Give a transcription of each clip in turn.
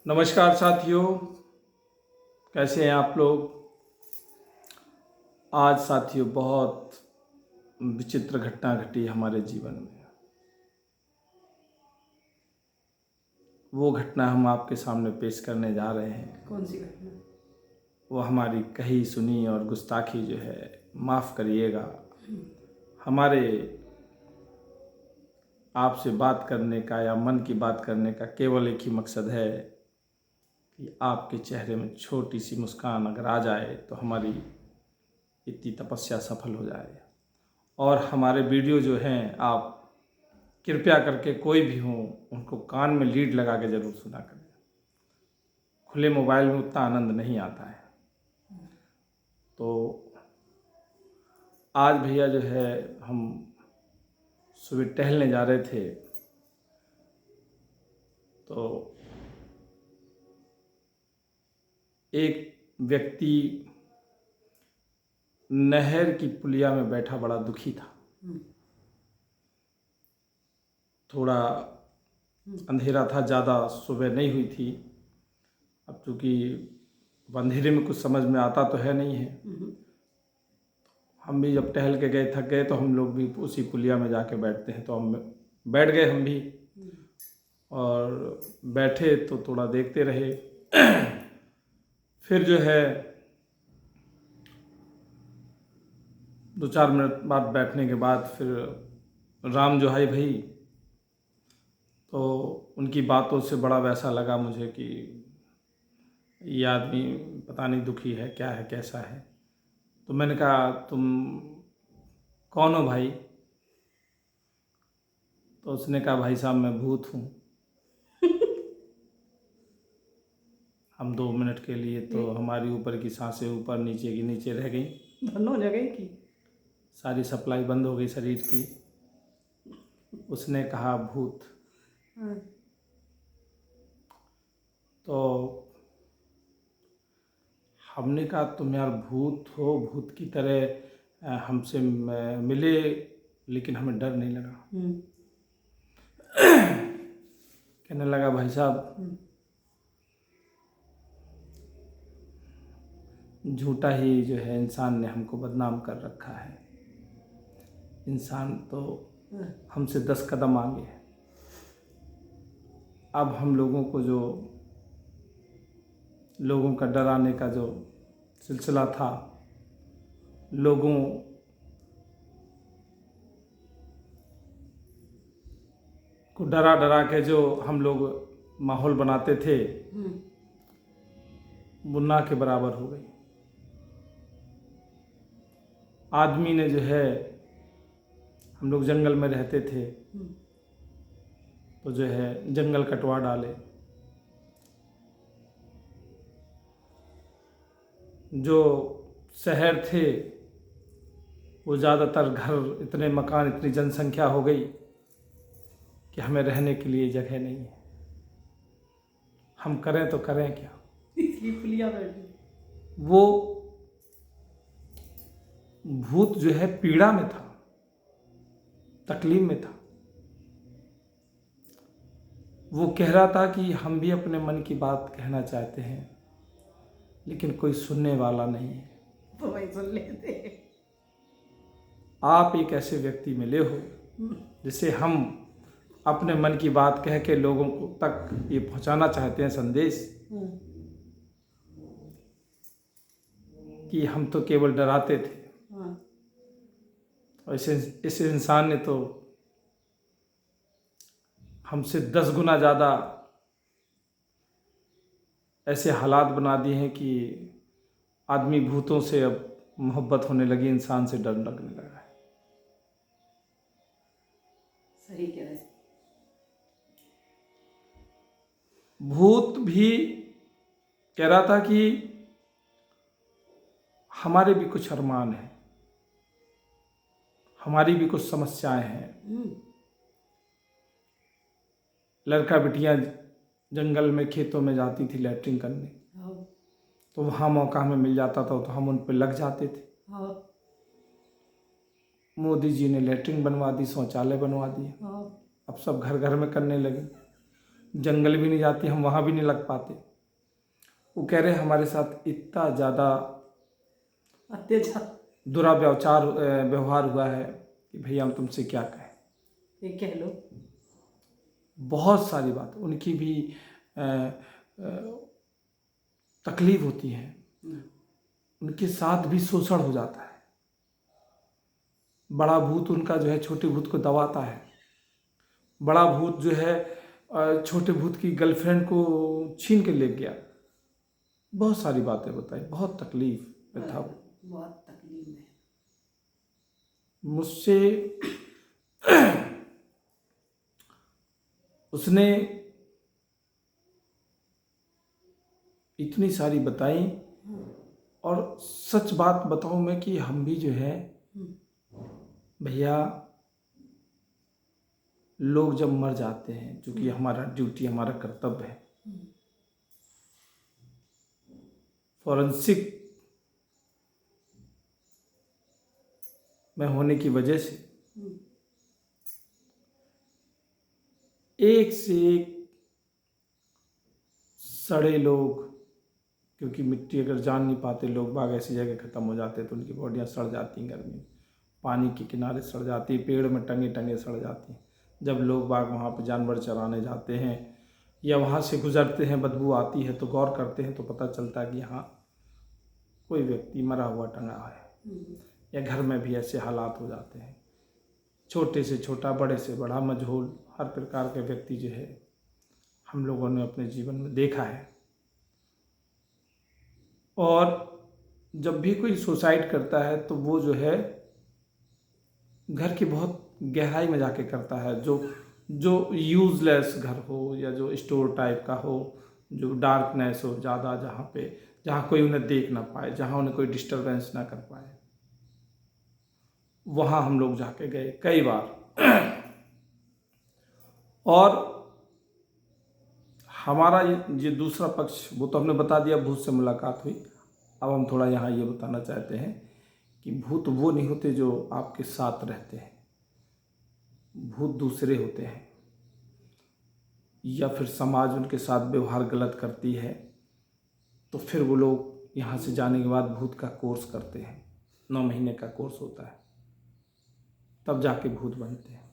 नमस्कार साथियों, कैसे हैं आप लोग। आज साथियों बहुत विचित्र घटना घटी हमारे जीवन में। वो घटना हम आपके सामने पेश करने जा रहे हैं। कौन सी घटना? वो हमारी कही सुनी और गुस्ताखी जो है, माफ़ करिएगा। हमारे आपसे बात करने का या मन की बात करने का केवल एक ही मकसद है कि आपके चेहरे में छोटी सी मुस्कान अगर आ जाए तो हमारी इतनी तपस्या सफल हो जाए। और हमारे वीडियो जो हैं, आप कृपया करके कोई भी हो उनको कान में लीड लगा के ज़रूर सुना करें। खुले मोबाइल में उतना आनंद नहीं आता है। तो आज भैया जो है, हम सुबह टहलने जा रहे थे तो एक व्यक्ति नहर की पुलिया में बैठा बड़ा दुखी था। थोड़ा अंधेरा था, ज़्यादा सुबह नहीं हुई थी। अब चूँकि अंधेरे में कुछ समझ में आता तो है नहीं है। हम भी जब टहल के गए, थक गए, तो हम लोग भी उसी पुलिया में जाके बैठते हैं। तो हम बैठ गए हम भी, और बैठे तो थोड़ा देखते रहे। फिर जो है 2-4 मिनट बाद बैठने के बाद फिर राम जो है भाई, तो उनकी बातों से बड़ा वैसा लगा मुझे कि ये आदमी पता नहीं दुखी है, क्या है, कैसा है। तो मैंने कहा, तुम कौन हो भाई? तो उसने कहा, भाई साहब मैं भूत हूँ। हम 2 मिनट के लिए तो हमारी ऊपर की सांसें ऊपर नीचे की नीचे रह गई। बंद हो गई की सारी सप्लाई बंद हो गई शरीर की। उसने कहा भूत। तो हमने कहा, तुम यार भूत हो, भूत की तरह हमसे मिले, लेकिन हमें डर नहीं लगा। कहने लगा, भाई साहब झूठा ही जो है इंसान ने हमको बदनाम कर रखा है। इंसान तो हमसे 10 कदम आगे है। अब हम लोगों को जो लोगों का डराने का जो सिलसिला था, लोगों को डरा डरा के जो हम लोग माहौल बनाते थे, वो ना के बराबर हो गई। आदमी ने जो है, हम लोग जंगल में रहते थे तो जो है जंगल कटवा डाले। जो शहर थे वो ज़्यादातर घर, इतने मकान, इतनी जनसंख्या हो गई कि हमें रहने के लिए जगह नहीं है। हम करें तो करें क्या? इसलिए पुलिया बैठी। वो भूत जो है पीड़ा में था, तकलीफ में था। वो कह रहा था कि हम भी अपने मन की बात कहना चाहते हैं, लेकिन कोई सुनने वाला नहीं है। तो भाई सुन लेते। आप एक ऐसे व्यक्ति मिले हो जिसे हम अपने मन की बात कह के लोगों को तक ये पहुंचाना चाहते हैं संदेश कि हम तो केवल डराते थे। और इस इंसान ने तो हमसे 10 गुना ज़्यादा ऐसे हालात बना दिए हैं कि आदमी भूतों से अब मोहब्बत होने लगी, इंसान से डर लगने लगा है। सही कह रहे। भूत भी कह रहा था कि हमारे भी कुछ अरमान हैं, हमारी भी कुछ समस्याएं हैं। लड़का बिटियां जंगल में, खेतों में जाती थी लैट्रिन करने, तो वहाँ मौका हमें मिल जाता था तो हम उन पर लग जाते थे। मोदी जी ने लैट्रिन बनवा दी, शौचालय बनवा दिए, अब सब घर घर में करने लगे। जंगल भी नहीं जाती, हम वहाँ भी नहीं लग पाते। वो कह रहे हमारे साथ इतना ज़्यादा अत्याचार। व्यवहार हुआ है कि भैया हम तुमसे क्या कहें। ये कह लो। बहुत सारी बात उनकी भी तकलीफ होती है, उनके साथ भी शोषण हो जाता है। बड़ा भूत उनका जो है छोटे भूत को दबाता है। बड़ा भूत जो है छोटे भूत की गर्लफ्रेंड को छीन के ले गया। बहुत सारी बातें बताई, बहुत तकलीफ में था वो। बहुत तकलीफ में। मुझसे उसने इतनी सारी बताई, और सच बात बताऊं मैं कि हम भी जो है भैया, लोग जब मर जाते हैं, चूंकि हमारा ड्यूटी, हमारा कर्तव्य है, फॉरेंसिक में होने की वजह से एक से एक सड़े लोग, क्योंकि मिट्टी अगर जान नहीं पाते लोग बाग, ऐसी जगह ख़त्म हो जाते हैं तो उनकी बॉडियाँ सड़ जाती हैं गर्मी में, पानी के किनारे सड़ जाती है, पेड़ में टंगे टंगे सड़ जाती हैं। जब लोग बाग वहाँ पर जानवर चराने जाते हैं या वहाँ से गुजरते हैं, बदबू आती है तो गौर करते हैं तो पता चलता है कि हाँ कोई व्यक्ति मरा हुआ टंगा है। या घर में भी ऐसे हालात हो जाते हैं, छोटे से छोटा, बड़े से बड़ा, मजहूल, हर प्रकार के व्यक्ति जो है हम लोगों ने अपने जीवन में देखा है। और जब भी कोई सुसाइड करता है तो वो जो है घर की बहुत गहराई में जाके करता है, जो यूजलेस घर हो या जो स्टोर टाइप का हो, जो डार्कनेस हो ज़्यादा, जहाँ कोई उन्हें देख ना पाए, जहाँ उन्हें कोई डिस्टरबेंस ना कर पाए, वहाँ हम लोग जाके गए कई बार। और हमारा ये दूसरा पक्ष, वो तो हमने बता दिया, भूत से मुलाकात हुई। अब हम थोड़ा यहाँ ये बताना चाहते हैं कि भूत वो नहीं होते जो आपके साथ रहते हैं, भूत दूसरे होते हैं, या फिर समाज उनके साथ व्यवहार गलत करती है तो फिर वो लोग यहाँ से जाने के बाद भूत का कोर्स करते हैं। 9 महीने का कोर्स होता है, तब जाके भूत बनते हैं।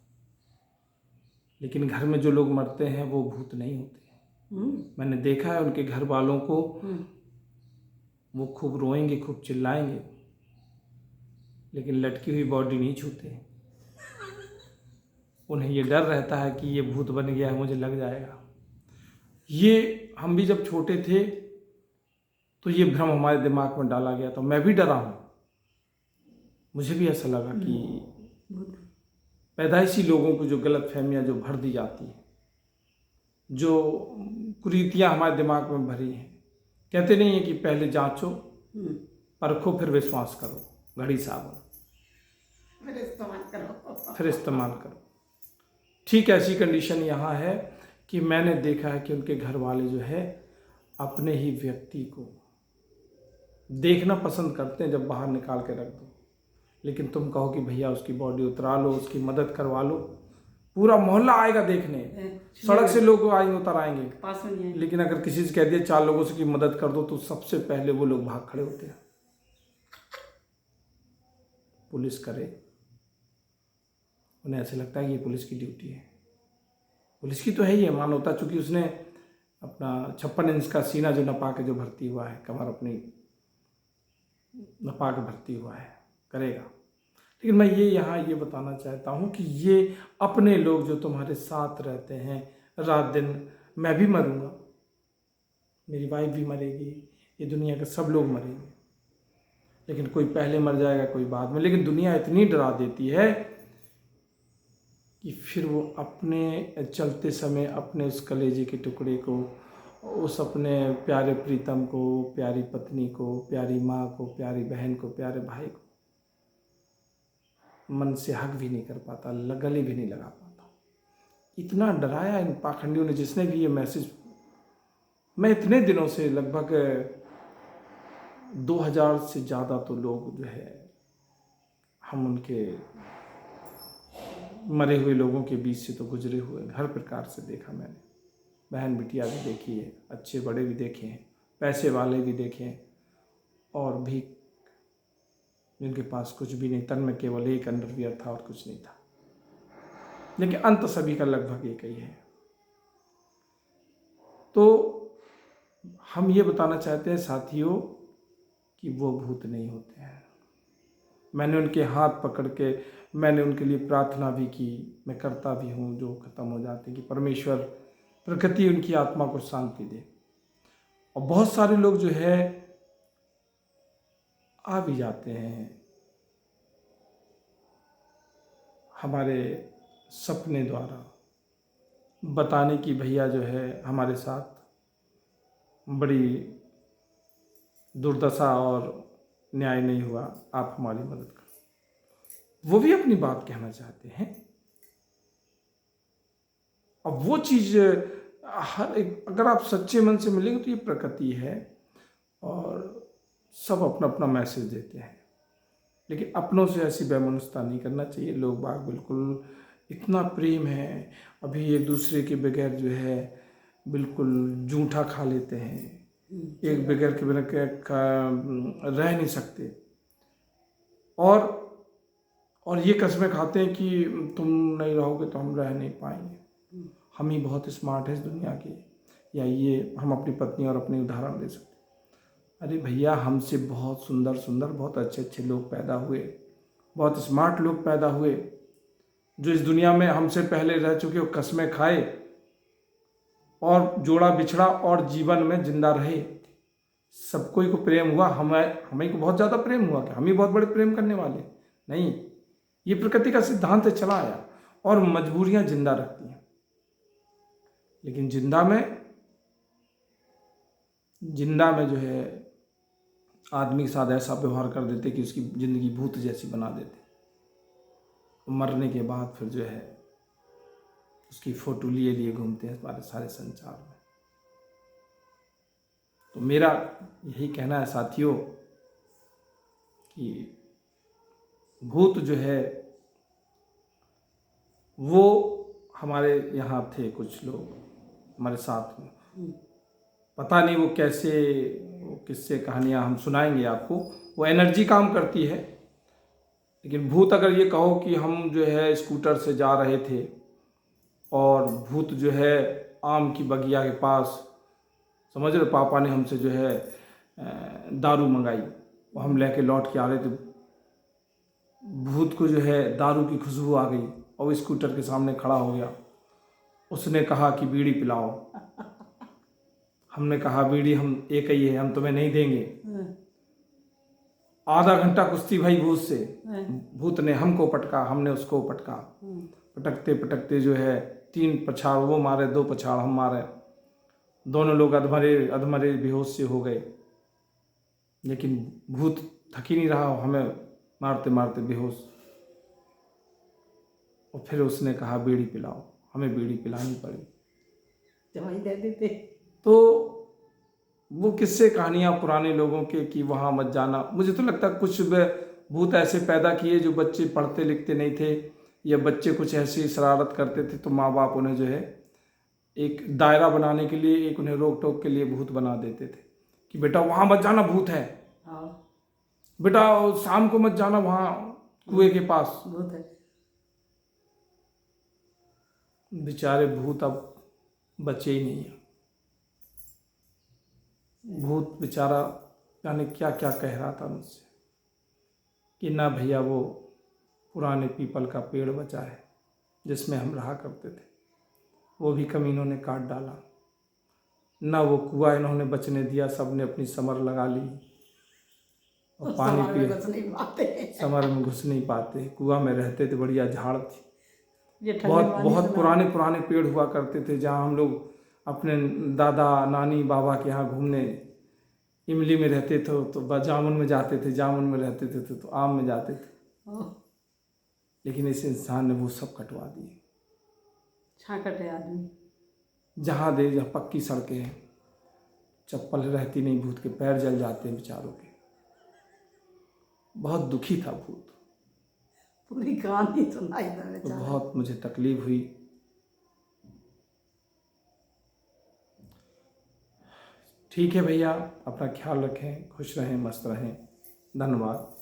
लेकिन घर में जो लोग मरते हैं वो भूत नहीं होते हैं। मैंने देखा है उनके घर वालों को, वो खूब रोएंगे, खूब चिल्लाएंगे, लेकिन लटकी हुई बॉडी नहीं छूते। उन्हें ये डर रहता है कि ये भूत बन गया है, मुझे लग जाएगा। ये हम भी जब छोटे थे तो ये भ्रम हमारे दिमाग में डाला गया था, मैं भी डरा हूँ। मुझे भी ऐसा लगा कि पैदाइशी लोगों को जो गलत फहमियाँ जो भर दी जाती हैं, जो कुरीतियाँ हमारे दिमाग में भरी हैं। कहते नहीं है कि पहले जांचो, परखो, फिर विश्वास करो, घड़ी साबुन फिर इस्तेमाल करो। ठीक ऐसी कंडीशन यहाँ है कि मैंने देखा है कि उनके घर वाले जो है अपने ही व्यक्ति को देखना पसंद करते हैं जब बाहर निकाल के रख दो, लेकिन तुम कहो कि भैया उसकी बॉडी उतरा लो, उसकी मदद करवा लो, पूरा मोहल्ला आएगा देखने, सड़क से लोग आएंगे, उतर आएंगे, पास में नहीं आएंगे। लेकिन अगर किसी से कह दिया 4 लोगों से की मदद कर दो तो सबसे पहले वो लोग भाग खड़े होते हैं। पुलिस करे, उन्हें ऐसे लगता है कि ये पुलिस की ड्यूटी है। पुलिस की तो है ही है मानवता, चूंकि उसने अपना 56 इंच का सीना जो नपा के जो भर्ती हुआ है, कमर अपनी नपा के भर्ती हुआ है, करेगा। लेकिन मैं यहाँ ये बताना चाहता हूँ कि ये अपने लोग जो तुम्हारे साथ रहते हैं रात दिन, मैं भी मरूंगा, मेरी वाइफ भी मरेगी, ये दुनिया के सब लोग मरेंगे, लेकिन कोई पहले मर जाएगा, कोई बाद में। लेकिन दुनिया इतनी डरा देती है कि फिर वो अपने चलते समय अपने उस कलेजे के टुकड़े को, उस अपने प्यारे प्रीतम को, प्यारी पत्नी को, प्यारी माँ को, प्यारी बहन को, प्यारे भाई को मन से हक भी नहीं कर पाता, गले भी नहीं लगा पाता। इतना डराया इन पाखंडियों ने, जिसने भी ये मैसेज, मैं इतने दिनों से लगभग 2000 से ज़्यादा तो लोग जो है हम उनके मरे हुए लोगों के बीच से तो गुजरे हुए, हर प्रकार से देखा मैंने। बहन बिटिया भी देखी है, अच्छे बड़े भी देखे हैं, पैसे वाले भी देखे हैं, और भी जिनके पास कुछ भी नहीं, तन में केवल एक अंडरवियर था और कुछ नहीं था, लेकिन अंत सभी का लगभग एक ही है। तो हम ये बताना चाहते हैं साथियों कि वो भूत नहीं होते हैं। मैंने उनके हाथ पकड़ के, मैंने उनके लिए प्रार्थना भी की, मैं करता भी हूँ, जो खत्म हो जाते कि परमेश्वर प्रकृति उनकी आत्मा को शांति दे। और बहुत सारे लोग जो है आ भी जाते हैं हमारे सपने द्वारा, बताने की भैया जो है हमारे साथ बड़ी दुर्दशा और न्याय नहीं हुआ, आप हमारी मदद करो। वो भी अपनी बात कहना चाहते हैं। अब वो चीज़ हर एक, अगर आप सच्चे मन से मिलेंगे तो ये प्रकृति है और सब अपना अपना मैसेज देते हैं, लेकिन अपनों से ऐसी बेमनुष्यता नहीं करना चाहिए। लोग बाग बिल्कुल इतना प्रेम है, अभी एक दूसरे के बगैर जो है बिल्कुल जूठा खा लेते हैं, एक बगैर के बिना रह नहीं सकते, और ये कस्में खाते हैं कि तुम नहीं रहोगे तो हम रह नहीं पाएंगे, हम ही बहुत स्मार्ट हैं इस दुनिया के, या ये हम अपनी पत्नी और अपनी उदाहरण दे सकते। अरे भैया, हमसे बहुत सुंदर सुंदर, बहुत अच्छे अच्छे लोग पैदा हुए, बहुत स्मार्ट लोग पैदा हुए, जो इस दुनिया में हमसे पहले रह चुके, वो कस्में खाए और जोड़ा बिछड़ा और जीवन में जिंदा रहे। सबको ही को प्रेम हुआ, हमें को बहुत ज़्यादा प्रेम हुआ, कि हम ही बहुत बड़े प्रेम करने वाले नहीं। ये प्रकृति का सिद्धांत है, चला आया, और मजबूरियां जिंदा रखती हैं। लेकिन जिंदा में जो है आदमी के साथ ऐसा व्यवहार कर देते कि उसकी जिंदगी भूत जैसी बना देते। मरने के बाद फिर जो है उसकी फोटो लिए लिए घूमते हैं हमारे सारे संसार में। तो मेरा यही कहना है साथियों कि भूत जो है वो हमारे यहाँ थे, कुछ लोग हमारे साथ में, पता नहीं वो कैसे, वो किस्से कहानियाँ हम सुनाएंगे आपको, वो एनर्जी काम करती है। लेकिन भूत, अगर ये कहो कि हम जो है स्कूटर से जा रहे थे और भूत जो है आम की बगिया के पास, समझ रहे, पापा ने हमसे जो है दारू मंगाई, वो हम लेके लौट के आ रहे थे, भूत को जो है दारू की खुशबू आ गई और वो स्कूटर के सामने खड़ा हो गया। उसने कहा कि बीड़ी पिलाओ। हमने कहा बीड़ी हम एक ही है, हम तुम्हें नहीं देंगे। आधा घंटा कुश्ती भाई भूत से, भूत ने हमको पटका, हमने उसको पटका, पटकते पटकते जो है 3 पछाड़ वो मारे, 2 पछाड़ हम मारे, दोनों लोग अधमरे बेहोश से हो गए। लेकिन भूत थक ही नहीं रहा, हमें मारते मारते बेहोश। और फिर उसने कहा बीड़ी पिलाओ, हमें बीड़ी पिलानी पड़ी, दवाई दे देते। तो वो किस्से कहानियाँ पुराने लोगों के कि वहाँ मत जाना। मुझे तो लगता है कुछ भूत ऐसे पैदा किए जो बच्चे पढ़ते लिखते नहीं थे, या बच्चे कुछ ऐसी शरारत करते थे, तो माँ बाप उन्हें जो है एक दायरा बनाने के लिए, एक उन्हें रोक टोक के लिए भूत बना देते थे कि बेटा वहाँ मत जाना, भूत है, बेटा शाम को मत जाना वहाँ कुएं के पास, भूत है। बेचारे भूत अब बचे ही नहीं है। भूत बेचारा जाने क्या क्या कह रहा था मुझसे कि ना भैया वो पुराने पीपल का पेड़ बचा है जिसमें हम रहा करते थे, वो भी कमीनों ने काट डाला, ना वो कुआं इन्होंने बचने दिया, सब ने अपनी समर लगा ली और पानी पिए, समर में घुस नहीं पाते, कुआं में रहते थे, बढ़िया झाड़ थी, बहुत पुराने पुराने पेड़ हुआ करते थे, जहाँ हम लोग अपने दादा नानी बाबा के यहाँ घूमने इमली में रहते थे तो जामुन में जाते थे, जामुन में रहते थे तो आम में जाते थे। लेकिन इस इंसान ने वो सब कटवा दिए। छाकट है आदमी, जहाँ पक्की सड़कें हैं, चप्पल रहती नहीं, भूत के पैर जल जाते हैं बेचारों के। बहुत दुखी था भूत, पूरी कहानी सुनाई था तो बेचारा। बहुत मुझे तकलीफ हुई। ठीक है भैया, अपना ख्याल रखें, खुश रहें, मस्त रहें। धन्यवाद।